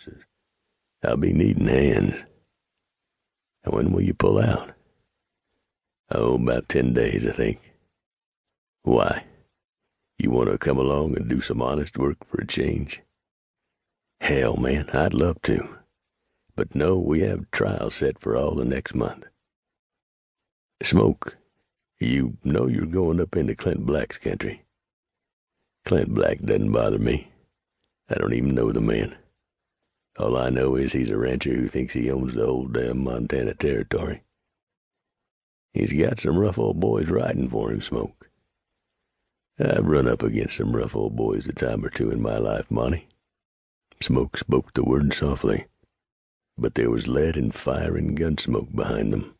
says, "I'll be needing hands." "And when will you pull out?" "Oh, about 10 days, I think." "Why? You want to come along and do some honest work for a change?" "Hell, man, I'd love to. But no, we have trials set for all the next month." "Smoke, you know you're going up into Clint Black's country." "Clint Black doesn't bother me. I don't even know the man. All I know is he's a rancher who thinks he owns the whole damn Montana territory. He's got some rough old boys riding for him, Smoke. I've run up against some rough old boys a time or two in my life, Monty." Smoke spoke the word softly, but there was lead and fire and gun smoke behind them.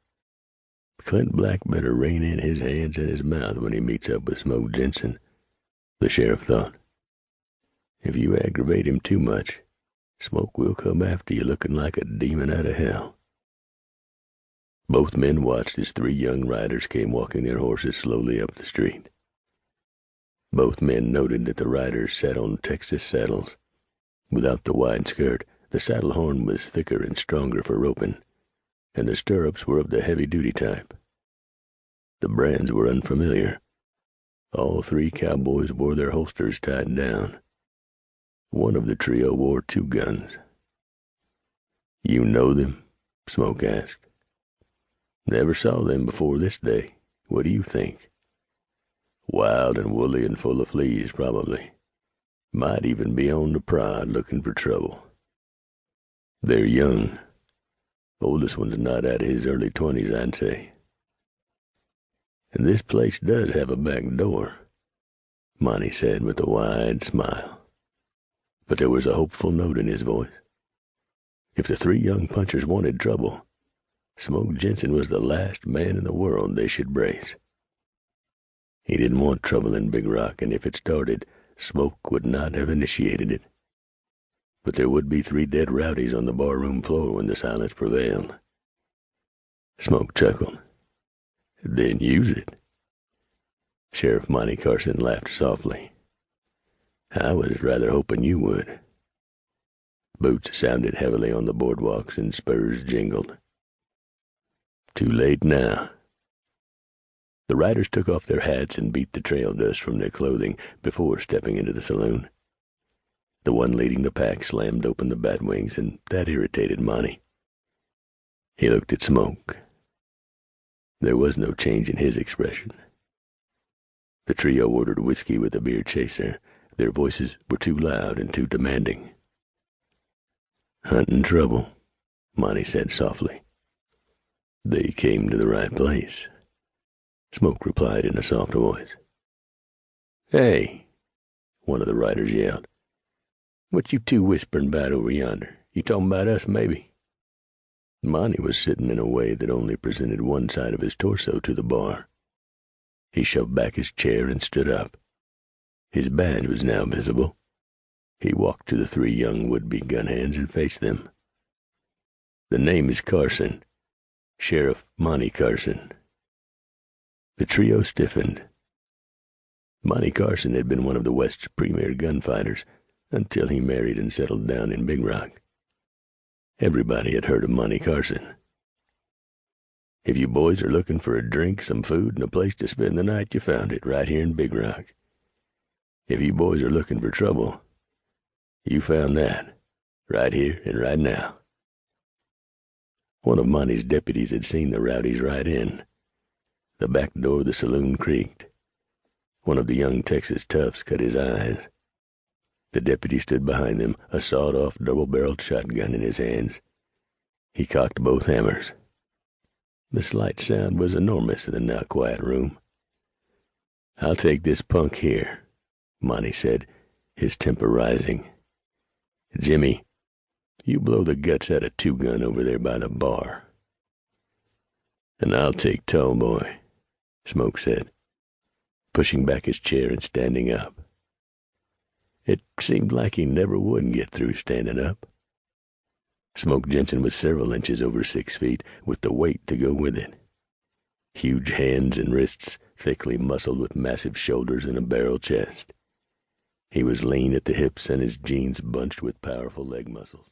Clint Black better rein in his hands and his mouth when he meets up with Smoke Jensen, the sheriff thought. If you aggravate him too much, Smoke will come after you looking like a demon out of hell. Both men watched as 3 young riders came walking their horses slowly up the street. Both men noted that the riders sat on Texas saddles. Without the wide skirt, the saddle horn was thicker and stronger for roping, and the stirrups were of the heavy-duty type. The brands were unfamiliar. All 3 cowboys wore their holsters tied down. One of the trio wore 2 guns. "You know them?" Smoke asked. "Never saw them before this day. What do you think?" "Wild and woolly and full of fleas, probably. Might even be on the prod looking for trouble. They're young. Oldest one's not out of his early 20s, I'd say. And this place does have a back door," Monty said with a wide smile. But there was a hopeful note in his voice. If the 3 young punchers wanted trouble, Smoke Jensen was the last man in the world they should brace. He didn't want trouble in Big Rock, and if it started, Smoke would not have initiated it. But there would be 3 dead rowdies on the barroom floor when the silence prevailed. Smoke chuckled. "Then use it." Sheriff Monty Carson laughed softly. "I was rather hoping you would." Boots sounded heavily on the boardwalks and spurs jingled. Too late now. The riders took off their hats and beat the trail dust from their clothing before stepping into the saloon. The one leading the pack slammed open the bat wings, and that irritated Monty. He looked at Smoke. There was no change in his expression. The trio ordered whiskey with a beer chaser. Their voices were too loud and too demanding. "Hunting trouble," Monty said softly. "They came to the right place," Smoke replied in a soft voice. "Hey," one of the riders yelled. "What you 2 whispering about over yonder? You talking about us, maybe?" Monty was sitting in a way that only presented one side of his torso to the bar. He shoved back his chair and stood up. His badge was now visible. He walked to the 3 young would-be gun hands and faced them. "The name is Carson. Sheriff Monty Carson." The trio stiffened. Monty Carson had been one of the West's premier gunfighters until he married and settled down in Big Rock. Everybody had heard of Monty Carson. "If you boys are looking for a drink, some food, and a place to spend the night, you found it right here in Big Rock. If you boys are looking for trouble, you found that right here and right now." One of Monty's deputies had seen the rowdies ride in. The back door of the saloon creaked. One of the young Texas toughs cut his eyes. The deputy stood behind them, a sawed-off double-barreled shotgun in his hands. He cocked both hammers. The slight sound was enormous in the now-quiet room. "I'll take this punk here," Monty said, his temper rising. "Jimmy, you blow the guts out of 2-gun over there by the bar." "And I'll take Tallboy," Smoke said, pushing back his chair and standing up. It seemed like he never would get through standing up. Smoke Jensen was several inches over 6 feet, with the weight to go with it. Huge hands and wrists, thickly muscled with massive shoulders and a barrel chest. He was lean at the hips, and his jeans bunched with powerful leg muscles.